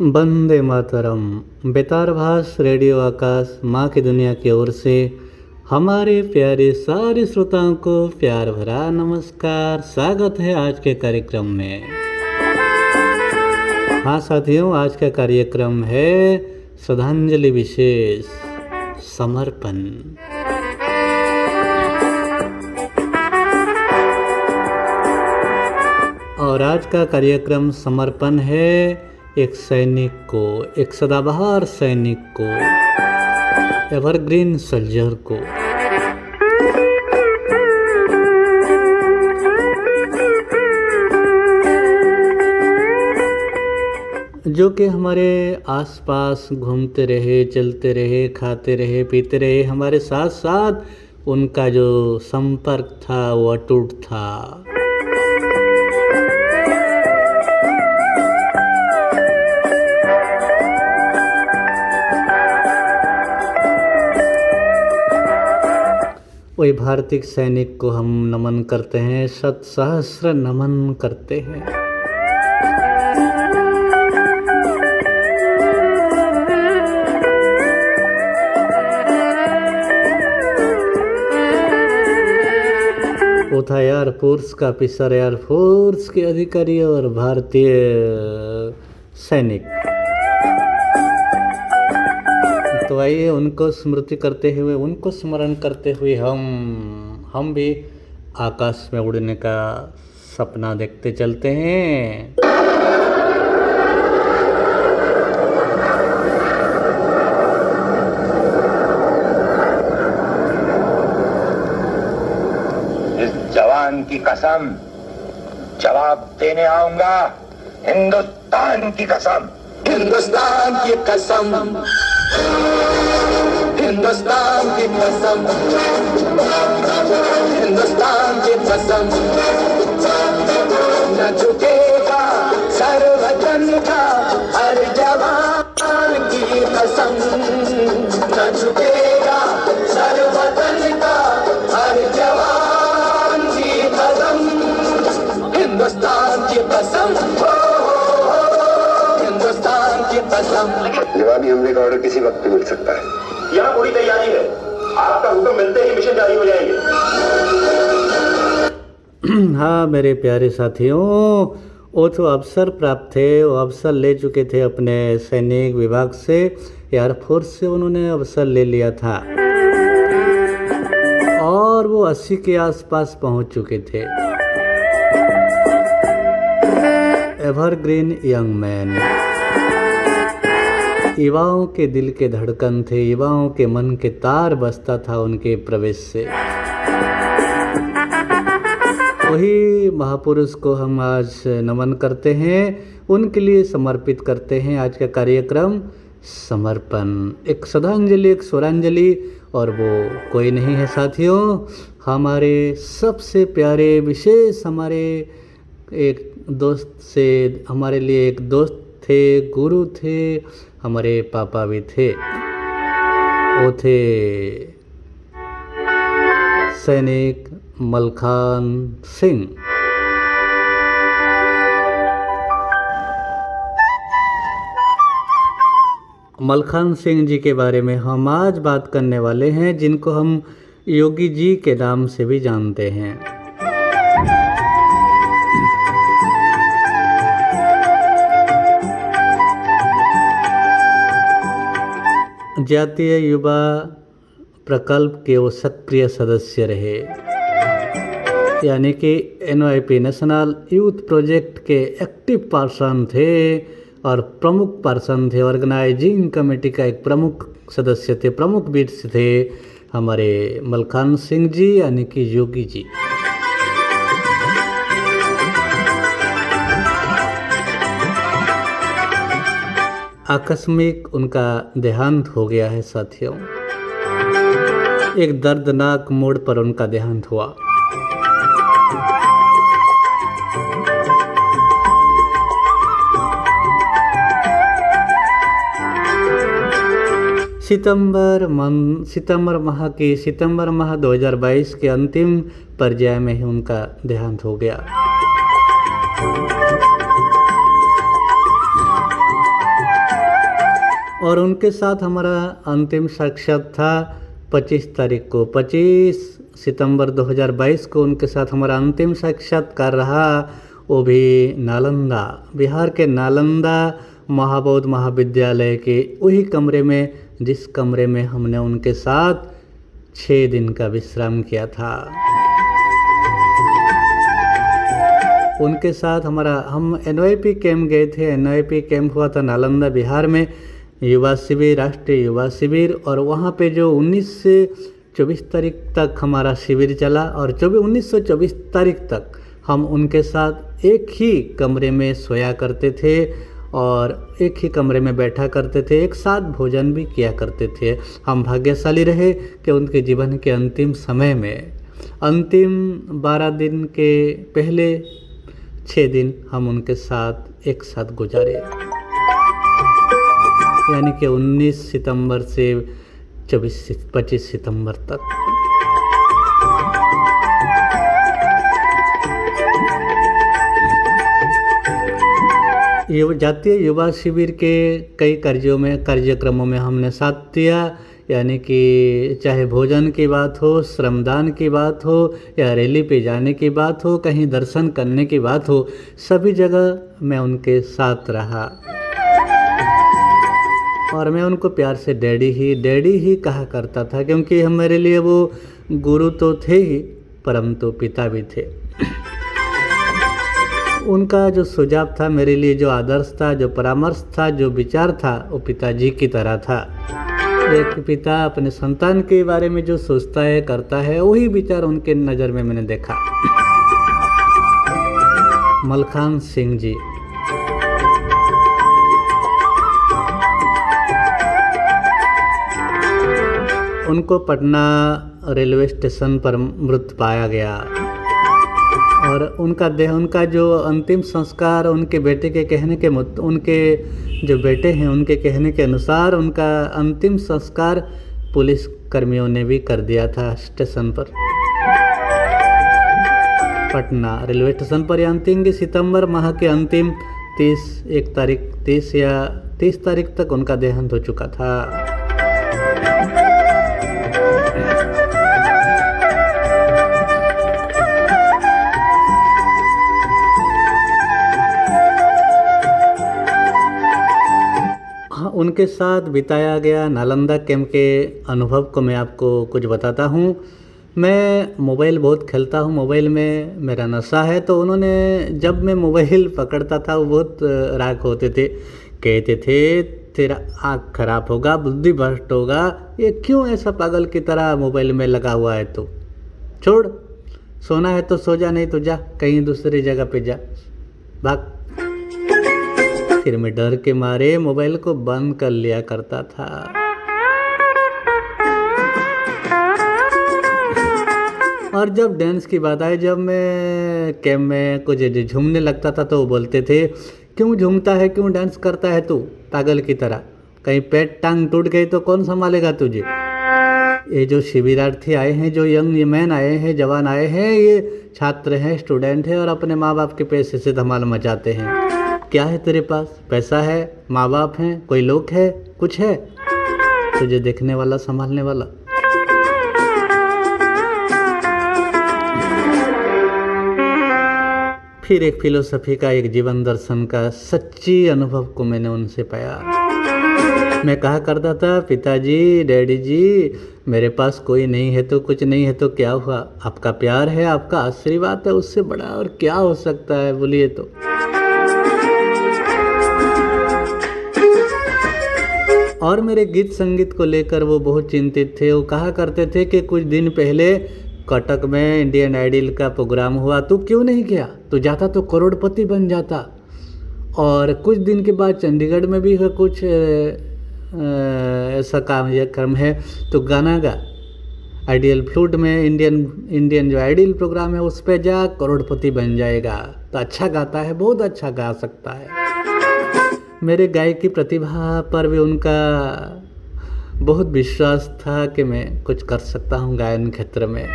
Vande Mataram. बेतारभास radio आकाश माँ की दुनिया की ओर से हमारे प्यारे सारे श्रोताओं को प्यार भरा नमस्कार। स्वागत है आज के कार्यक्रम में। हाँ साथियों, आज का कार्यक्रम है श्रद्धांजलि विशेष समर्पण। और आज का कार्यक्रम समर्पण है एक सैनिक को, एक सदाबहार सैनिक को, एवरग्रीन सोल्जर को। जो कि हमारे आसपास घूमते रहे, चलते रहे, खाते रहे, पीते रहे, हमारे साथ साथ उनका जो संपर्क था वो अटूट था। वही भारतीय सैनिक को हम नमन करते हैं, शत सहस्र नमन करते हैं। वो था एयरफोर्स का ऑफिसर, एयरफोर्स के अधिकारी और भारतीय सैनिक। तो आइए उनको स्मृति करते हुए, उनको स्मरण करते हुए हम भी आकाश में उड़ने का सपना देखते चलते हैं। इस जवान की कसम जवाब देने आऊंगा। हिंदुस्तान की कसम, हिंदुस्तान की कसम, हिंदुस्तान की कसम, हिंदुस्तान की कसम। न झुकेगा सर वतन का हर जवान की कसम, न झुकेगा सर वतन का हर जवान की कसम। हिंदुस्तान की कसम, हिंदुस्तान की कसम। जवाबी हमले का ऑर्डर किसी वक्त मिल सकता है। यहाँ पूरी तैयारी है, आपका हुक्म मिलते ही मिशन जारी हो जाएंगे। हाँ मेरे प्यारे साथियों, वो तो अवसर प्राप्त थे, वो अवसर ले चुके थे अपने सैनिक विभाग से, एयरफोर्स से उन्होंने अवसर ले लिया था और वो 80 के आसपास पहुंच चुके थे। एवरग्रीन यंग मैन, युवाओं के दिल के धड़कन थे, युवाओं के मन के तार बजता था उनके प्रवेश से। वही महापुरुष को हम आज नमन करते हैं, उनके लिए समर्पित करते हैं आज का कार्यक्रम समर्पण। एक श्रद्धांजलि, एक स्वरांजलि, और वो कोई नहीं है साथियों, हमारे सबसे प्यारे विशेष, हमारे एक दोस्त से, हमारे लिए एक दोस्त थे, गुरु थे, हमारे पापा भी थे। वो थे सैनिक मलखान सिंह। मलखान सिंह जी के बारे में हम आज बात करने वाले हैं, जिनको हम योगी जी के नाम से भी जानते हैं। जातीय युवा प्रकल्प के वो सक्रिय सदस्य रहे, यानी कि NYP नेशनल यूथ प्रोजेक्ट के एक्टिव पर्सन थे और प्रमुख पर्सन थे, ऑर्गेनाइजिंग कमेटी का एक प्रमुख सदस्य थे, प्रमुख व्यक्ति थे हमारे मलखान सिंह जी, यानी कि योगी जी। आकस्मिक उनका देहांत हो गया है साथियों, एक दर्दनाक मोड़ पर उनका देहांत हुआ। सितंबर माह 2022 के अंतिम पर्याय में ही उनका देहांत हो गया। और उनके साथ हमारा अंतिम साक्षात था 25 तारीख को, 25 सितंबर 2022 को उनके साथ हमारा अंतिम साक्षात्कार रहा। वो भी नालंदा, बिहार के नालंदा महाबौद्ध महाविद्यालय के वही कमरे में, जिस कमरे में हमने उनके साथ 6 दिन का विश्राम किया था। उनके साथ हम NYP कैंप गए थे। NYP कैंप हुआ था नालंदा बिहार में, युवा शिविर, राष्ट्रीय युवा शिविर। और वहाँ पे जो 19 से 24 तारीख तक हमारा शिविर चला और 19 से 24 तारीख तक हम उनके साथ एक ही कमरे में सोया करते थे और एक ही कमरे में बैठा करते थे, एक साथ भोजन भी किया करते थे। हम भाग्यशाली रहे कि उनके जीवन के अंतिम समय में, अंतिम 12 दिन के पहले 6 दिन हम उनके साथ एक साथ गुजारे, यानी कि 19 सितंबर से 25 सितंबर तक। जातीय युवा शिविर के कई कार्यक्रमों में हमने साथ दिया, यानी कि चाहे भोजन की बात हो, श्रमदान की बात हो या रैली पे जाने की बात हो, कहीं दर्शन करने की बात हो, सभी जगह मैं उनके साथ रहा। और मैं उनको प्यार से डैडी ही कहा करता था, क्योंकि हम मेरे लिए वो गुरु तो थे ही परंतु पिता भी थे। उनका जो सुझाव था मेरे लिए, जो आदर्श था, जो परामर्श था, जो विचार था, वो पिताजी की तरह था। एक पिता अपने संतान के बारे में जो सोचता है, करता है, वही विचार उनके नज़र में मैंने देखा। मलखान सिंह जी, उनको पटना रेलवे स्टेशन पर मृत पाया गया और उनका जो अंतिम संस्कार उनके बेटे के कहने के उनके जो बेटे हैं उनके कहने के अनुसार उनका अंतिम संस्कार पुलिस कर्मियों ने भी कर दिया था स्टेशन पर, पटना रेलवे स्टेशन पर। अंतिम सितंबर माह के अंतिम 30 तारीख तक उनका देहांत हो चुका था। उनके साथ बिताया गया नालंदा कैंप के अनुभव को मैं आपको कुछ बताता हूँ। मैं मोबाइल बहुत खेलता हूँ, मोबाइल में मेरा नशा है, तो उन्होंने जब मैं मोबाइल पकड़ता था वो बहुत राग होते थे, कहते थे तेरा आँख खराब होगा, बुद्धि भ्रष्ट होगा, ये क्यों ऐसा पागल की तरह मोबाइल में लगा हुआ है, तो छोड़, सोना है तो सो जा, नहीं तो जा कहीं दूसरी जगह पे जा, भाग। फिर मैं डर के मारे मोबाइल को बंद कर लिया करता था। और जब डांस की बात आई, जब मैं कैंप में कुछ झूमने लगता था तो वो बोलते थे क्यों झूमता है, क्यों डांस करता है तू पागल की तरह, कहीं पेट टांग टूट गई तो कौन संभालेगा तुझे। ये जो शिविरार्थी आए हैं, जो यंग मैन आए हैं, जवान आए हैं, ये छात्र हैं, स्टूडेंट हैं और अपने माँ बाप के पैसे से धमाल मचाते हैं। क्या है तेरे पास? पैसा है, माँ बाप हैं, कोई लोग है, कुछ है तुझे देखने वाला, संभालने वाला। फिर एक फिलोसफी का, एक जीवन दर्शन का सच्ची अनुभव को मैंने उनसे पाया। मैं कहा करता था पिताजी, डैडी जी, मेरे पास कोई नहीं है तो कुछ नहीं है तो क्या हुआ, आपका प्यार है, आपका आशीर्वाद है, उससे बड़ा और क्या हो सकता है बोलिए तो। और मेरे गीत संगीत को लेकर वो बहुत चिंतित थे। वो कहा करते थे कि कुछ दिन पहले कटक में इंडियन आइडल का प्रोग्राम हुआ, तू क्यों नहीं गया, तू जाता तो करोड़पति बन जाता। और कुछ दिन के बाद चंडीगढ़ में भी कुछ ऐसा कार्यक्रम है तो गाना गा, आइडियल फ्लूट में इंडियन जो आइडियल प्रोग्राम है उस पर जा, करोड़पति बन जाएगा। तो अच्छा गाता है, बहुत अच्छा गा सकता है। मेरे गायकी प्रतिभा पर भी उनका बहुत विश्वास था कि मैं कुछ कर सकता हूँ गायन क्षेत्र में।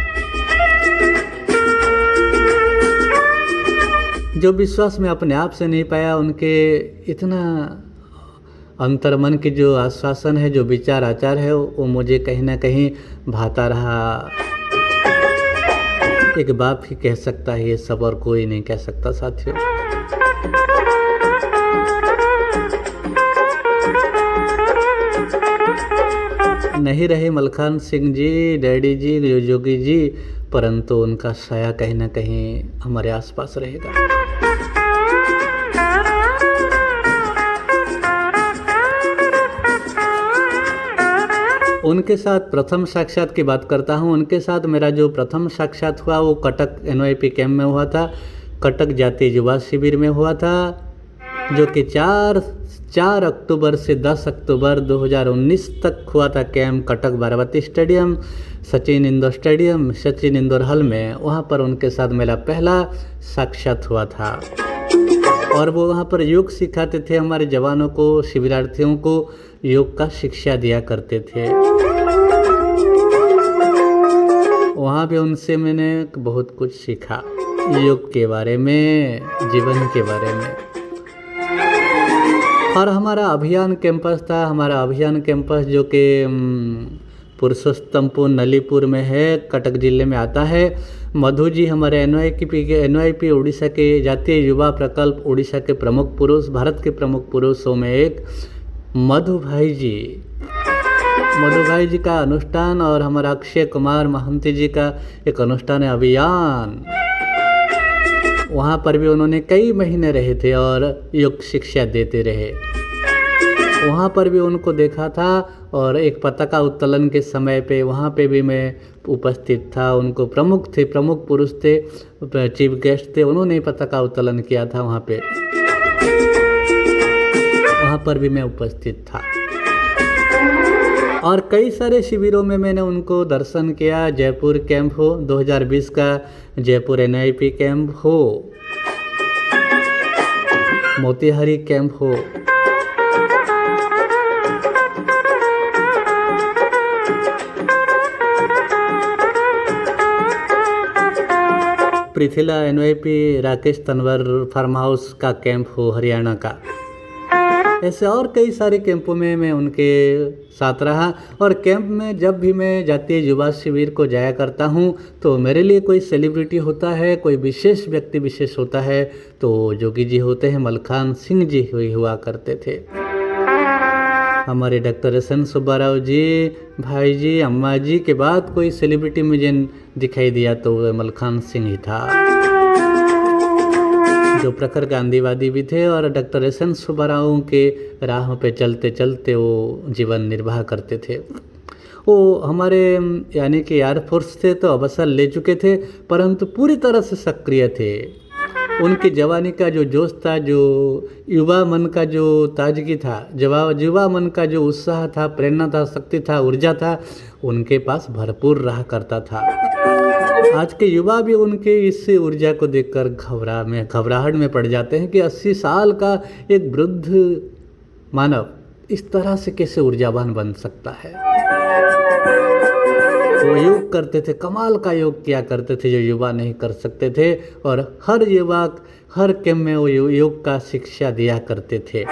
जो विश्वास मैं अपने आप से नहीं पाया, उनके इतना अंतर्मन की जो आश्वासन है, जो विचार आचार है, वो मुझे कहीं ना कहीं भाता रहा। एक बाप ही कह सकता है ये सब, और कोई नहीं कह सकता साथियों। नहीं रहे मलखान सिंह जी, डैडी जी, योगी जी, परंतु उनका साया कहीं ना कहीं हमारे आसपास रहेगा। उनके साथ प्रथम साक्षात की बात करता हूँ। उनके साथ मेरा जो प्रथम साक्षात हुआ वो कटक NYP कैंप में हुआ था, कटक जातीय युवा शिविर में हुआ था, जो कि 4 अक्टूबर से 10 अक्टूबर 2019 तक हुआ था camp. Cuttack Barabati stadium, Sachin Indore hall में, वहाँ पर उनके साथ मेरा पहला साक्षात हुआ था। और वो वहाँ पर योग सिखाते थे, हमारे जवानों को, शिविरार्थियों को योग का शिक्षा दिया करते थे। वहाँ भी उनसे मैंने बहुत कुछ सीखा, योग के बारे में, जीवन के बारे में। और हमारा अभियान कैंपस था, हमारा अभियान कैंपस जो कि पुरुषोत्तमपुर नलीपुर में है, कटक जिले में आता है। मधु जी हमारे NYP उड़ीसा के जातीय युवा प्रकल्प उड़ीसा के प्रमुख पुरुष, भारत के प्रमुख पुरुषों में एक मधु भाई जी का अनुष्ठान, और हमारा अक्षय कुमार महंती जी का एक अनुष्ठान है अभियान। वहाँ पर भी उन्होंने कई महीने रहे थे और योग शिक्षा देते रहे। वहाँ पर भी उनको देखा था, और एक पताका उत्तोलन के समय पे वहाँ पे भी मैं उपस्थित था। उनको प्रमुख पुरुष थे, चीफ गेस्ट थे, उन्होंने पताका उत्तोलन किया था वहाँ पे, वहाँ पर भी मैं उपस्थित था। और कई सारे शिविरों में मैंने उनको दर्शन किया। जयपुर कैंप हो, 2020 का जयपुर NYP कैंप हो, मोतिहारी कैंप हो, Prithvila NYP Rakesh Tanwar farm house का कैंप हो, हरियाणा का। ऐसे और कई सारे कैंपों में मैं उनके साथ रहा। और कैंप में जब भी मैं जातीय युवा शिविर को जाया करता हूँ तो मेरे लिए कोई सेलिब्रिटी होता है, कोई विशेष व्यक्ति विशेष होता है, तो जोगी जी होते हैं, मलखान सिंह जी हुआ करते थे। हमारे डॉक्टर SN सुब्बाराव जी, भाई जी, अम्मा जी के बाद कोई सेलिब्रिटी मुझे दिखाई दिया तो वह मलखान सिंह ही था, जो प्रखर गांधीवादी भी थे और डॉक्टर SN सुब्बाराव के राह पे चलते चलते वो जीवन निर्वाह करते थे। वो हमारे यानी कि एयरफोर्स थे तो अवसर ले चुके थे, परंतु पूरी तरह से सक्रिय थे। उनकी जवानी का जो जोश था, जो युवा मन का जो ताजगी था, युवा मन का जो उत्साह था, प्रेरणा था, शक्ति था, ऊर्जा था, उनके पास भरपूर रहा करता था। आज के युवा भी उनके इस ऊर्जा को देखकर घबराहट में पड़ जाते हैं कि 80 साल का एक वृद्ध मानव इस तरह से कैसे ऊर्जावान बन सकता है। वो योग करते थे, कमाल का योग किया करते थे जो युवा नहीं कर सकते थे, और हर युवा हर कैंप में वो योग का शिक्षा दिया करते थे।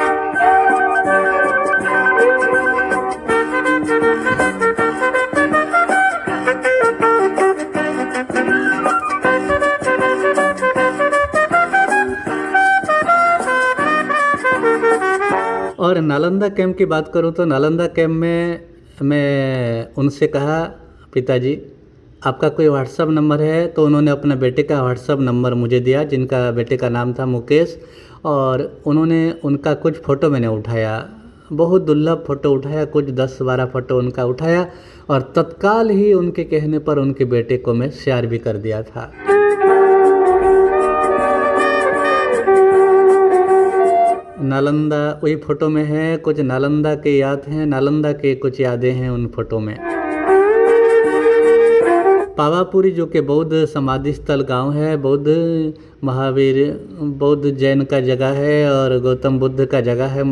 और नालंदा कैंप की बात करूं तो नालंदा कैंप में मैं उनसे कहा, पिताजी आपका कोई व्हाट्सअप नंबर है? तो उन्होंने अपने बेटे का व्हाट्सअप नंबर मुझे दिया, जिनका बेटे का नाम था मुकेश, और उन्होंने उनका कुछ फ़ोटो मैंने उठाया, बहुत दुर्लभ फ़ोटो उठाया, कुछ 10-12 फ़ोटो उनका उठाया, और तत्काल ही उनके कहने पर उनके बेटे को मैं शेयर भी कर दिया था। नालंदा वही फ़ोटो में है, कुछ नालंदा के याद हैं, नालंदा के कुछ यादें हैं उन फोटो में। पावापुरी जो कि बौद्ध समाधि स्थल गांव है, बौद्ध महावीर बौद्ध जैन का जगह है और गौतम बुद्ध का जगह है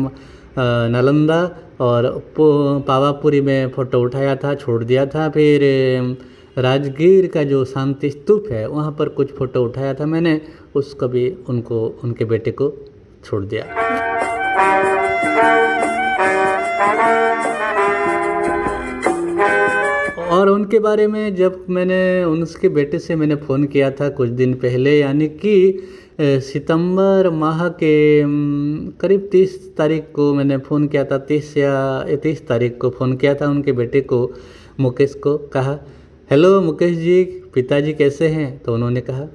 नालंदा, और पावापुरी में फ़ोटो उठाया था, छोड़ दिया था। फिर राजगीर का जो शांति स्तूप है वहाँ पर कुछ फ़ोटो उठाया था मैंने, उसको भी उनके बेटे को छोड़ दिया। और उनके बारे में जब मैंने उनके बेटे से मैंने फ़ोन किया था कुछ दिन पहले, यानी कि सितंबर माह के करीब 30 तारीख को मैंने फ़ोन किया था, 30 या 31 तारीख को फ़ोन किया था उनके बेटे को, मुकेश को। कहा, हेलो मुकेश जी, पिताजी कैसे हैं? तो उन्होंने कहा,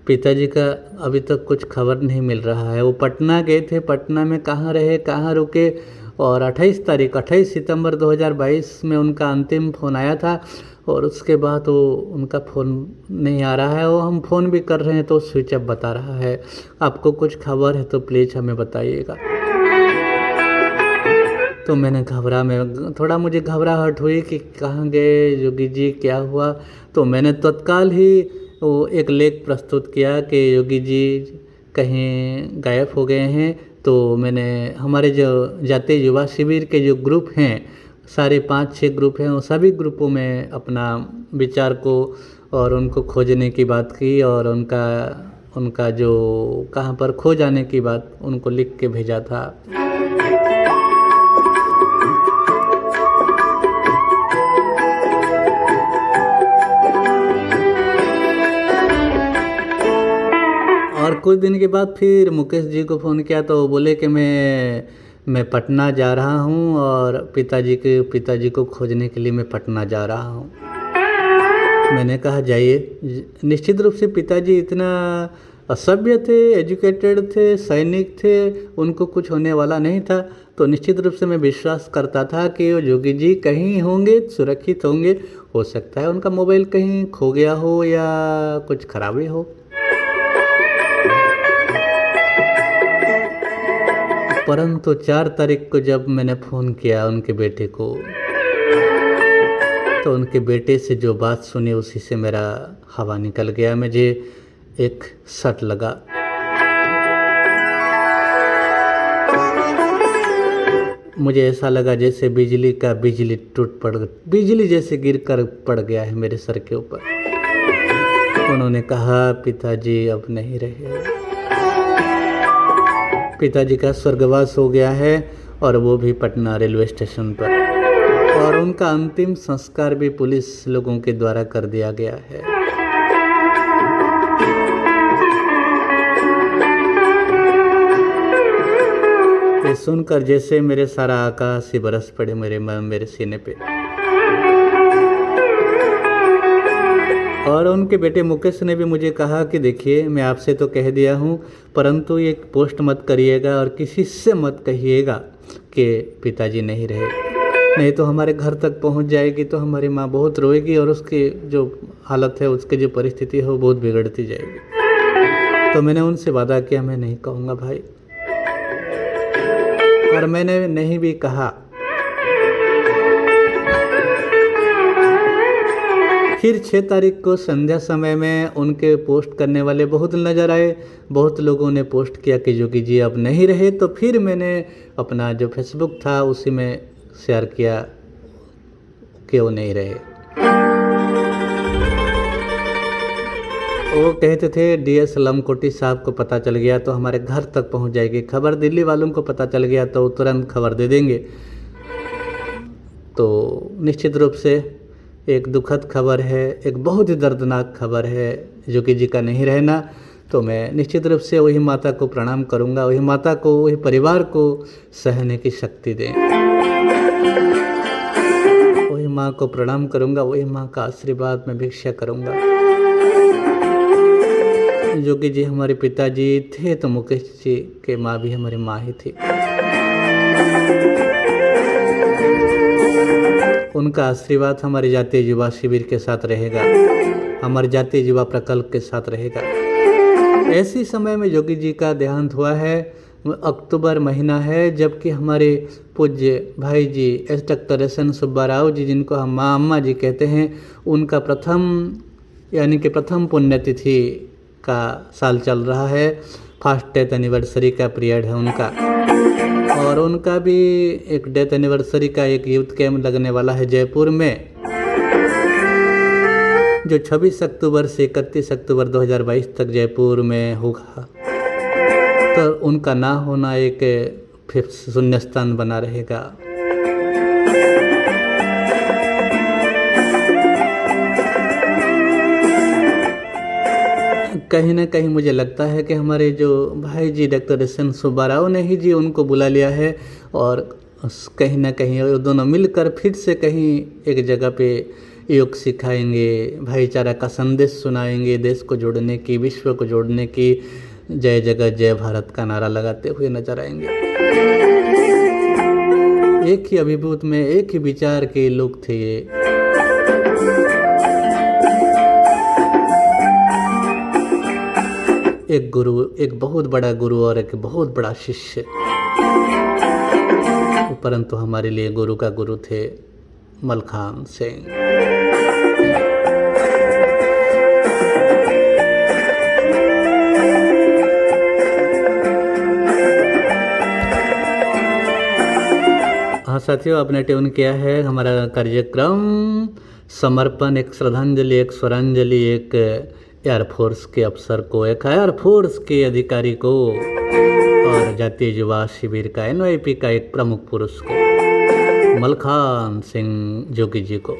पिताजी का अभी तक कुछ खबर नहीं मिल रहा है। वो पटना गए थे, पटना में कहाँ रहे, कहाँ रुके, और 28 सितंबर 2022 में उनका अंतिम फ़ोन आया था, और उसके बाद वो उनका फ़ोन नहीं आ रहा है। वो हम फ़ोन भी कर रहे हैं तो स्विच ऑफ बता रहा है। आपको कुछ खबर है तो प्लीज़ हमें बताइएगा। तो मैंने थोड़ा मुझे घबराहट हुई कि कहाँ गए योगी जी, क्या हुआ। तो मैंने तत्काल ही वो एक लेख प्रस्तुत किया कि योगी जी कहीं गायब हो गए हैं। तो मैंने हमारे जो जातीय युवा शिविर के जो ग्रुप हैं, सारे 5-6 ग्रुप हैं, वो सभी ग्रुपों में अपना विचार को और उनको खोजने की बात की, और उनका जो कहाँ पर खो जाने की बात उनको लिख के भेजा था। और कुछ दिन के बाद फिर मुकेश जी को फ़ोन किया तो वो बोले कि मैं पटना जा रहा हूँ, और पिताजी को खोजने के लिए मैं पटना जा रहा हूँ। मैंने कहा जाइए। निश्चित रूप से पिताजी इतना असभ्य थे, एजुकेटेड थे, सैनिक थे, उनको कुछ होने वाला नहीं था। तो निश्चित रूप से मैं विश्वास करता था कि वो योगी जी कहीं होंगे, सुरक्षित होंगे। हो सकता है उनका मोबाइल कहीं खो गया हो या कुछ खराबी हो। परंतु 4 तारीख को जब मैंने फ़ोन किया उनके बेटे को, तो उनके बेटे से जो बात सुनी उसी से मेरा हवा निकल गया। मुझे एक सट लगा। मुझे ऐसा लगा जैसे बिजली जैसे गिर कर पड़ गया है मेरे सर के ऊपर। उन्होंने कहा, पिताजी अब नहीं रहे, पिताजी का स्वर्गवास हो गया है, और वो भी पटना रेलवे स्टेशन पर, और उनका अंतिम संस्कार भी पुलिस लोगों के द्वारा कर दिया गया है। ये सुनकर जैसे मेरे सारा आकाश ही बरस पड़े मेरे सीने पे। और उनके बेटे मुकेश ने भी मुझे कहा कि देखिए, मैं आपसे तो कह दिया हूँ, परंतु ये पोस्ट मत करिएगा और किसी से मत कहिएगा कि पिताजी नहीं रहे, नहीं तो हमारे घर तक पहुँच जाएगी तो हमारी माँ बहुत रोएगी, और उसकी जो हालत है, उसकी जो परिस्थिति है वो बहुत बिगड़ती जाएगी। तो मैंने उनसे वादा किया, मैं नहीं कहूँगा भाई, और मैंने नहीं भी कहा। फिर 6 तारीख को संध्या समय में उनके पोस्ट करने वाले बहुत नज़र आए। बहुत लोगों ने पोस्ट किया कि योगी जी अब नहीं रहे। तो फिर मैंने अपना जो फेसबुक था उसी में शेयर किया कि वो नहीं रहे। वो कहते थे DS लमकोटी साहब को पता चल गया तो हमारे घर तक पहुंच जाएगी खबर, दिल्ली वालों को पता चल गया तो तुरंत खबर दे देंगे। तो निश्चित रूप से एक दुखद खबर है, एक बहुत ही दर्दनाक खबर है योगी जी का नहीं रहना। तो मैं निश्चित रूप से वही माता को प्रणाम करूंगा, वही माता को, वही परिवार को सहने की शक्ति दें। वही माँ को प्रणाम करूंगा, वही माँ का आशीर्वाद मैं भिक्षा करूंगा। योगी जी हमारे पिताजी थे तो मुकेश जी के माँ भी हमारी माँ ही थी। उनका आशीर्वाद हमारे जातीय युवा शिविर के साथ रहेगा, हमारे जातीय युवा प्रकल्प के साथ रहेगा। ऐसी समय में योगी जी का देहांत हुआ है। अक्टूबर महीना है, जबकि हमारे पूज्य भाई जी एस डॉक्टर एस.एन. सुब्बा राव जी, जिनको हम माँ अम्मा जी कहते हैं, उनका प्रथम पुण्यतिथि का साल चल रहा है। फर्स्ट डेथ एनिवर्सरी का पीरियड है उनका, और उनका भी एक डेथ एनिवर्सरी का एक यूथ कैंप लगने वाला है जयपुर में, जो 26 अक्टूबर से 31 अक्टूबर 2022 तक जयपुर में होगा। तो उनका ना होना एक फिर शून्यस्थान बना रहेगा। कहीं ना कहीं मुझे लगता है कि हमारे जो भाई जी डॉक्टर एस.एन. सुब्बा राव ने ही जी उनको बुला लिया है और कहीं ना कहीं वो दोनों मिलकर फिर से कहीं एक जगह पे योग सिखाएंगे, भाईचारा का संदेश सुनाएंगे, देश को जोड़ने की, विश्व को जोड़ने की, जय जगत जय भारत का नारा लगाते हुए नजर आएंगे। एक ही अभिभूत में एक ही विचार के लोग थे ये। एक गुरु, एक बहुत बड़ा गुरु और एक बहुत बड़ा शिष्य, परंतु हमारे लिए गुरु का गुरु थे मलखान सिंह। हाँ साथियों, आपने ट्यून किया है हमारा कार्यक्रम समर्पण, एक श्रद्धांजलि, एक स्वरांजलि, एक एयरफोर्स के अफसर को, एक एयरफोर्स के अधिकारी को और जातीय युवा शिविर का NYP का एक प्रमुख पुरुष को, मलखान सिंह जोगी जी को।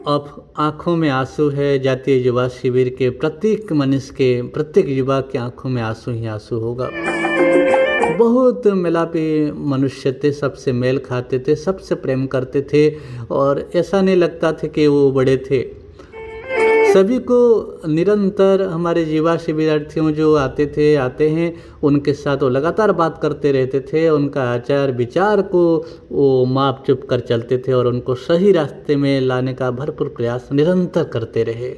अब आँखों में आंसू है। जातीय युवा शिविर के प्रत्येक मनुष्य के, प्रत्येक युवा की आंखों में आंसू ही आंसू होगा। बहुत मिलापी मनुष्य थे, सबसे मेल खाते थे, सबसे प्रेम करते थे और ऐसा नहीं लगता था कि वो बड़े थे। सभी को निरंतर हमारे युवा शिविरार्थियों जो आते हैं उनके साथ वो लगातार बात करते रहते थे। उनका आचार विचार को वो माप चुप कर चलते थे और उनको सही रास्ते में लाने का भरपूर प्रयास निरंतर करते रहे।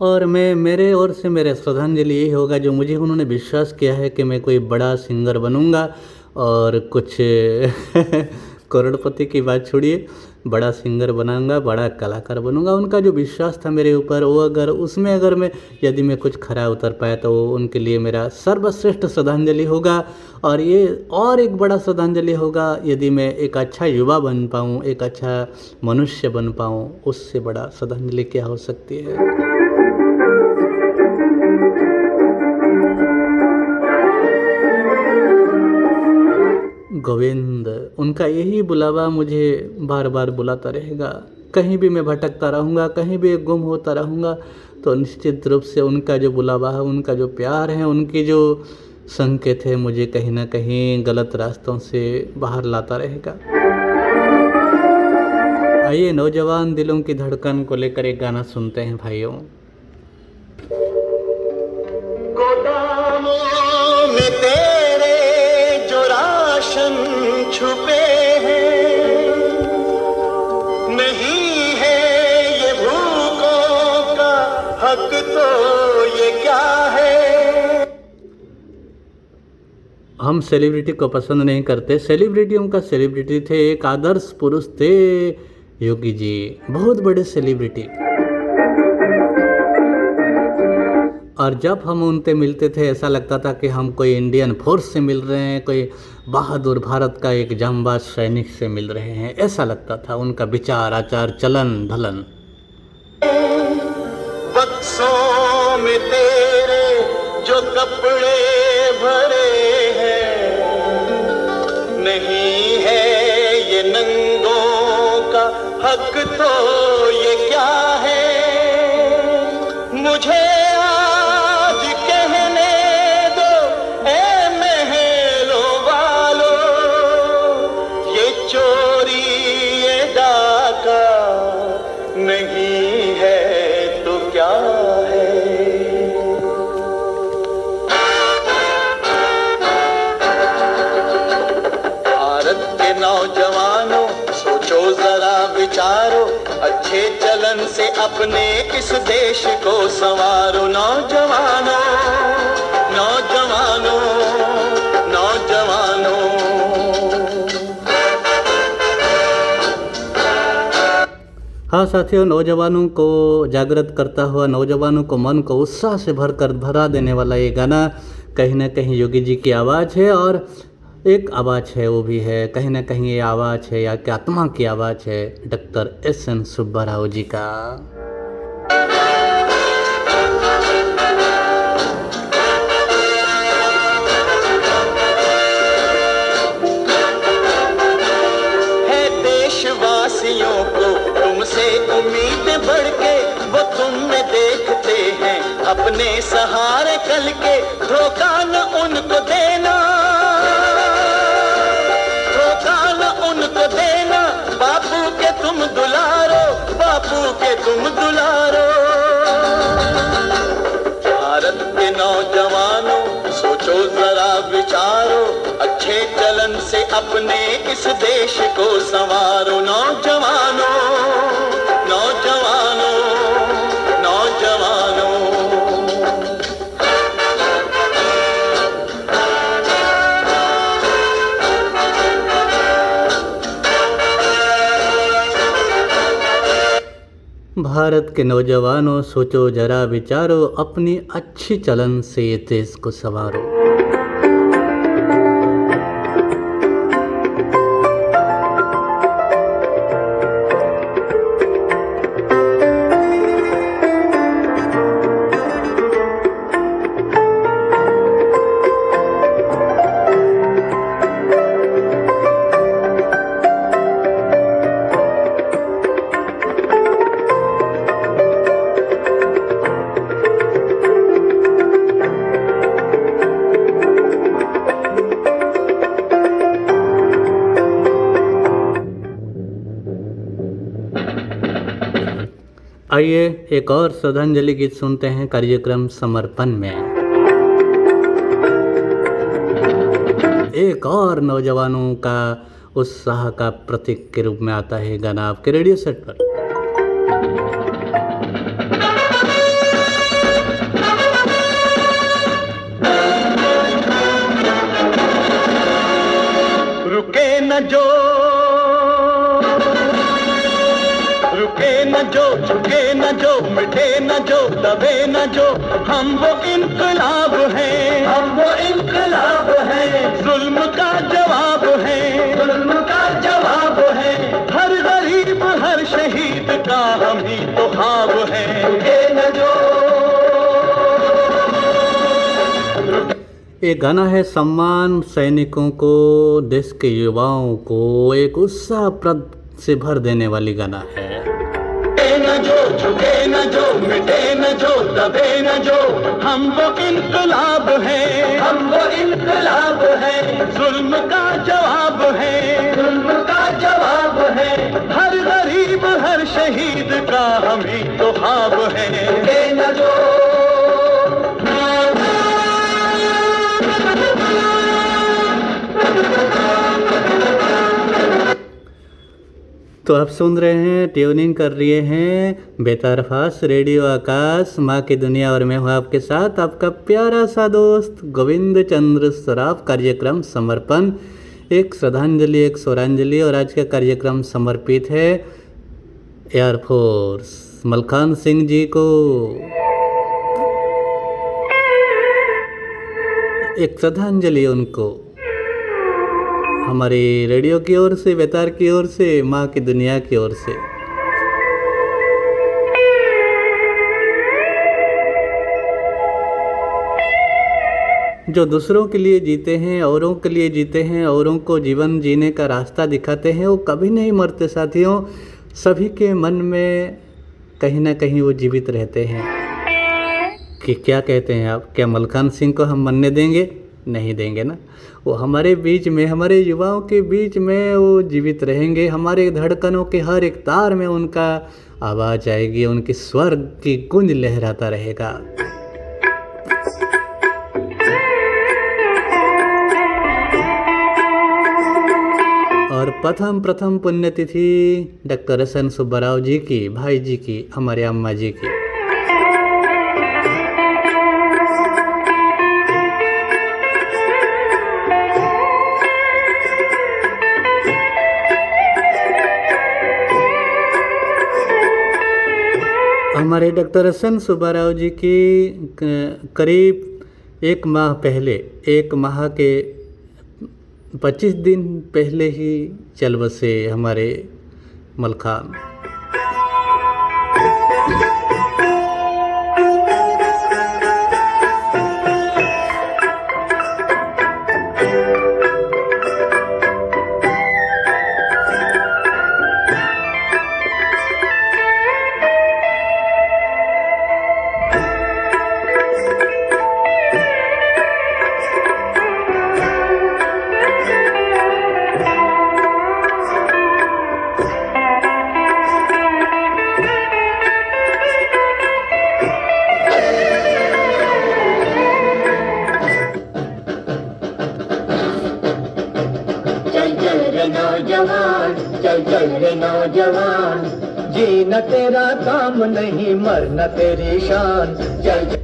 और मैं मेरे ओर से मेरा श्रद्धांजलि यही होगा जो मुझे उन्होंने विश्वास किया है कि मैं कोई बड़ा सिंगर बनूंगा और कुछ करोड़पति की बात छोड़िए, बड़ा सिंगर बनाऊंगा, बड़ा कलाकार बनूंगा। उनका जो विश्वास था मेरे ऊपर, वो अगर मैं यदि मैं कुछ खरा उतर पाया तो वो उनके लिए मेरा सर्वश्रेष्ठ श्रद्धांजलि होगा। और ये और एक बड़ा श्रद्धांजलि होगा यदि मैं एक अच्छा युवा बन पाऊँ, एक अच्छा मनुष्य बन पाऊँ। उससे बड़ा श्रद्धांजलि क्या हो सकती है। गोविंद, उनका यही बुलावा मुझे बार बार बुलाता रहेगा। कहीं भी मैं भटकता रहूँगा, कहीं भी गुम होता रहूँगा, तो निश्चित रूप से उनका जो बुलावा है, उनका जो प्यार है, उनकी जो संकेत है, मुझे कहीं ना कहीं गलत रास्तों से बाहर लाता रहेगा। आइए नौजवान दिलों की धड़कन को लेकर एक गाना सुनते हैं भाइयों। गोदामों में तेरे जो राशन छुपे हैं, नहीं है ये भूखों का हक तो ये क्या है। हम सेलिब्रिटी को पसंद नहीं करते, सेलिब्रिटियों का सेलिब्रिटी थे, एक आदर्श पुरुष थे योगी जी, बहुत बड़े सेलिब्रिटी। और जब हम उनसे मिलते थे ऐसा लगता था कि हम कोई इंडियन फोर्स से मिल रहे हैं, कोई बहादुर भारत का एक जांबाज सैनिक से मिल रहे हैं, ऐसा लगता था। उनका विचार, आचार, चलन ढलन। बक्सों में तेरे जो कपड़े भरे हैं, नहीं है ये नंगों का हक तो ये क्या है। मुझे आज कहने दो ए महलों वालों, ये चोर चलन से अपने इस देश को संवारो नौजवानों, नौजवानों, नौजवानों। हाँ साथियों, नौजवानों को जागृत करता हुआ, नौजवानों को मन को उत्साह से भरा देने वाला ये गाना कहीं ना कहीं योगी जी की आवाज़ है, और एक आवाज़ है वो भी है कहीं ना कहीं ये आवाज़ है या कि आत्मा की आवाज़ है डॉक्टर एस.एन. सुब्बा राव जी का। देशवासियों को तुमसे उम्मीद बढ़ के वो तुम में देखते हैं अपने सहारे कल के। धोखा न उनको देना, धोखा न उनको देना। बापू के तुम दुलारो, बापू के तुम दुलारो। भारत के नौजवानों सोचो जरा विचारो, अच्छे चलन से अपने इस देश को संवारो नौजवानों, नौजवानों, नौजवानों। भारत के नौजवानों सोचो जरा विचारो, अपनी अच्छी चलन से ये देश को संवारो। आइए एक और श्रद्धांजलि गीत सुनते हैं कार्यक्रम समर्पण में। एक और नौजवानों का उत्साह का प्रतीक के रूप में आता है गाना आपके रेडियो सेट पर। रुके न जो, रुके न जो, झुके न जो, मिटे न जो, दबे न जो। हम वो इनकलाब हैं, हम वो इनकलाब हैं। जुल्म का जवाब है, जुल्म का जवाब है। हर गरीब हर शहीद का हम ही तो ख्वाब है। रुके न जो। ये गाना है सम्मान सैनिकों को, देश के युवाओं को एक उत्साहप्रद से भर देने वाली गाना है। न जो, झुके न जो, मिटे न जो, दबे न जो। हम वो इनकलाब है, हम वो इनकलाब है। जुल्म का जवाब है, जुल्म का जवाब है। हर गरीब हर शहीद का हम ही तो ख्वाब है। रुके न जो। तो आप सुन रहे हैं, ट्यूनिंग कर रहे हैं बेतारफास रेडियो आकाश माँ की दुनिया, और मैं हूँ आपके साथ आपका प्यारा सा दोस्त गोविंद चंद्र सराफ। कार्यक्रम समर्पण, एक श्रद्धांजलि एक स्वरांजलि, और आज का कार्यक्रम समर्पित है एयरफोर्स मलखान सिंह जी को। एक श्रद्धांजलि उनको हमारी रेडियो की ओर से, बेतार की ओर से, माँ की दुनिया की ओर से। जो दूसरों के लिए जीते हैं, औरों के लिए जीते हैं, औरों को जीवन जीने का रास्ता दिखाते हैं, वो कभी नहीं मरते साथियों। सभी के मन में कहीं ना कहीं वो जीवित रहते हैं। कि क्या कहते हैं आप, क्या मलखान सिंह को हम मरने देंगे? नहीं देंगे ना। वो हमारे बीच में, हमारे युवाओं के बीच में वो जीवित रहेंगे। हमारे धड़कनों के हर एक तार में उनका आवाज़ आएगी, उनकी स्वर की गूंज लहराता रहेगा। और प्रथम पुण्यतिथि डॉक्टर एस एन सुब्बाराव जी की, भाई जी की, हमारे अम्मा जी की। हमारे डॉक्टर एस एन सुब्बाराव जी की करीब 1 माह पहले, 1 माह के 25 दिन पहले ही चल बसे हमारे मलखान। चल चल रे नौजवान, जीना तेरा काम नहीं, मरना तेरी शान। चल चल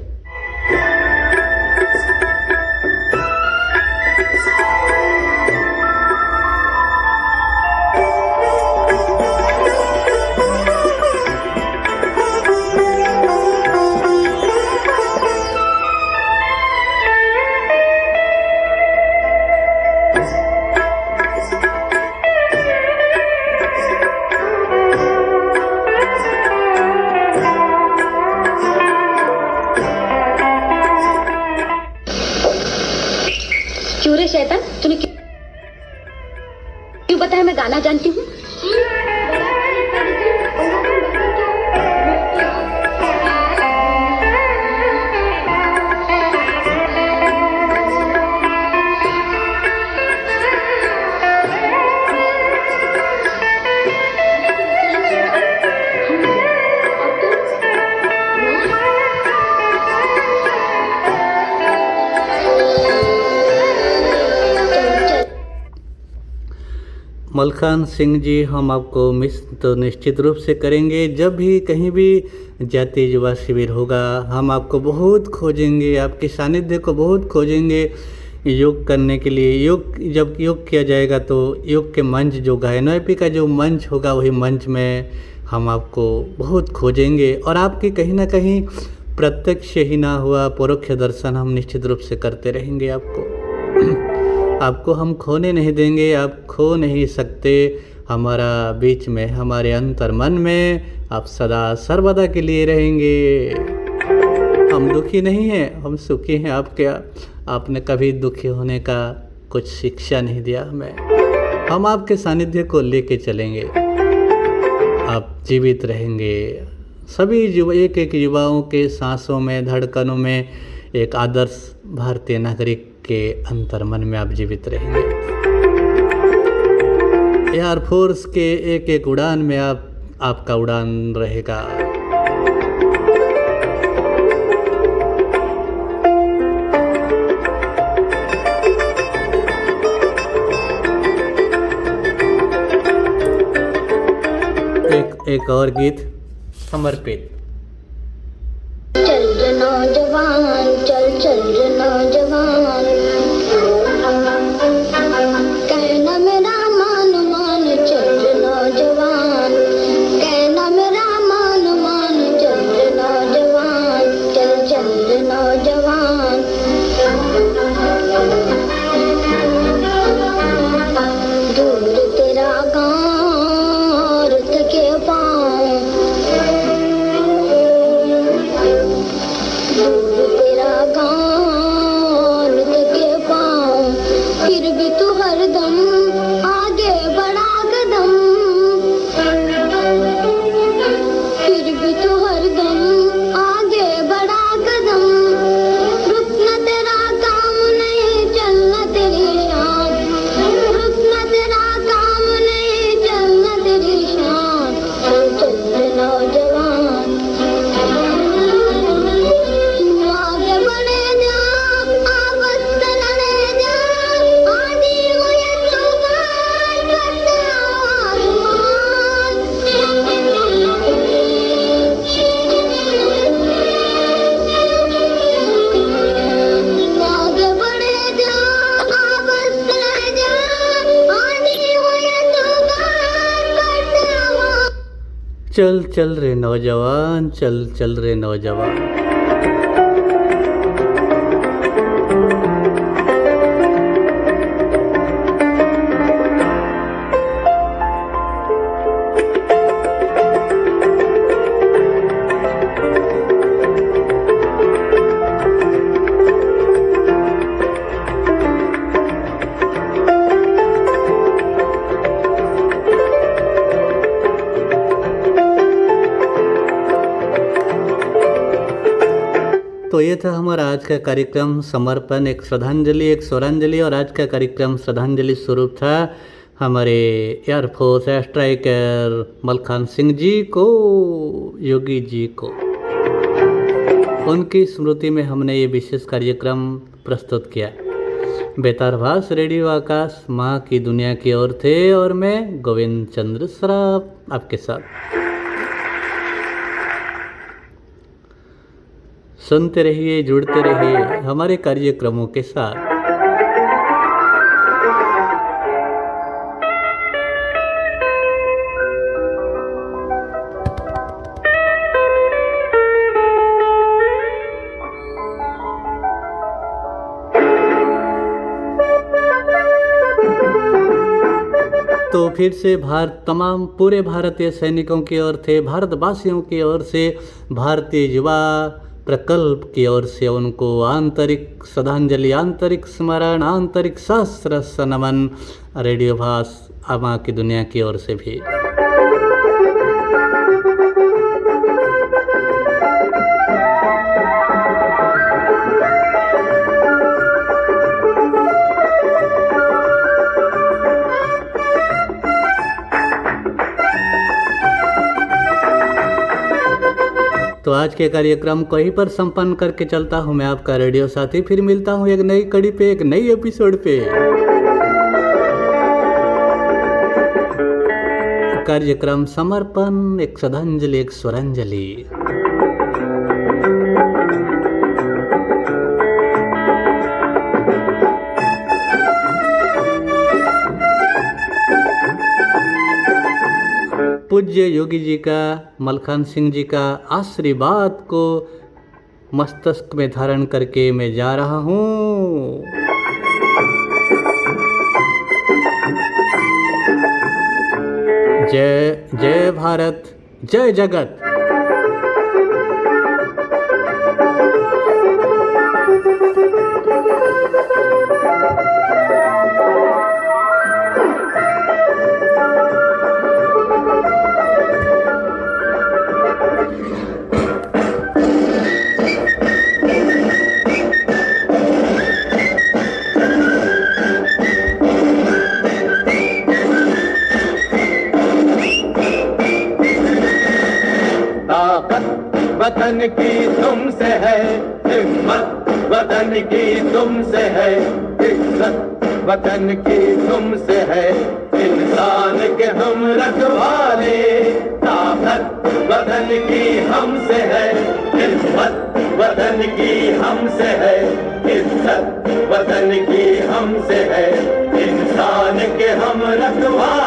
शैतान, तूने क्यों बताया मैं गाना जानती हूँ? मलखान सिंह जी, हम आपको मिस तो निश्चित रूप से करेंगे। जब भी कहीं भी जातीय युवा शिविर होगा, हम आपको बहुत खोजेंगे, आपके सानिध्य को बहुत खोजेंगे योग करने के लिए। जब योग किया जाएगा तो योग के मंच, जो गायनोपी का जो मंच होगा, वही मंच में हम आपको बहुत खोजेंगे और आपकी कहीं ना कहीं प्रत्यक्ष ही ना हुआ परोक्ष दर्शन हम निश्चित रूप से करते रहेंगे। आपको हम खोने नहीं देंगे, आप खो नहीं सकते हमारा बीच में, हमारे अंतर मन में आप सदा सर्वदा के लिए रहेंगे। हम दुखी नहीं हैं, हम सुखी हैं। आपने कभी दुखी होने का कुछ शिक्षा नहीं दिया हमें। हम आपके सानिध्य को लेके चलेंगे, आप जीवित रहेंगे। सभी एक एक युवाओं के सांसों में, धड़कनों में एक आदर्श भारतीय नागरिक के अंतर मन में आप जीवित रहेंगे। एयरफोर्स के एक एक उड़ान में आपका उड़ान रहेगा। एक और गीत समर्पित। चल रे नौजवान, चल रे नौजवान, कहना मेरा मान, चल रे नौजवान, कहना मेरा मान, चल रे नौजवान, चल रे नौजवान। दूर तेरा गाँव, रुत के पाँव, दूर तेरा गाँव, चल चल रे नौजवान, चल चल रे नौजवान। तो ये था हमारा आज का कार्यक्रम समर्पण, एक श्रद्धांजलि एक स्वरांजलि। और आज का कार्यक्रम श्रद्धांजलि स्वरूप था हमारे एयरफोर्स स्ट्राइकर मलखान सिंह जी को, योगी जी को। उनकी स्मृति में हमने ये विशेष कार्यक्रम प्रस्तुत किया। बेतारभास रेडियो आकाश माँ की दुनिया की ओर थे और मैं गोविंद चंद्र सराफ आपके साथ। सुनते रहिए, जुड़ते रहिए हमारे कार्यक्रमों के साथ। तो फिर से तमाम पूरे भारतीय सैनिकों की ओर से, भारतवासियों की ओर से, भारतीय युवा प्रकल्प की ओर से उनको आंतरिक श्रद्धांजलि, आंतरिक स्मरण, आंतरिक सहस्र नमन रेडियो भास माँ की दुनिया की ओर से भी। तो आज के कार्यक्रम को यहीं पर संपन्न करके चलता हूँ मैं, आपका रेडियो साथी। फिर मिलता हूँ एक नई कड़ी पे, एक नई एपिसोड पे। कार्यक्रम समर्पण, एक श्रद्धांजलि एक स्वरांजलि। पूज्य योगी जी का, मलखान सिंह जी का आशीर्वाद को मस्तिष्क में धारण करके मैं जा रहा हूँ। जय जय भारत, जय जगत। वतन की तुमसे है हिम्मत, वतन की तुमसे है इज्जत, वतन की तुमसे है इंसान के हम रखवाले। ताकत वतन की हमसे है, हिम्मत वतन की हमसे है, इज्जत वतन की हमसे है, इंसान के हम रखवाले।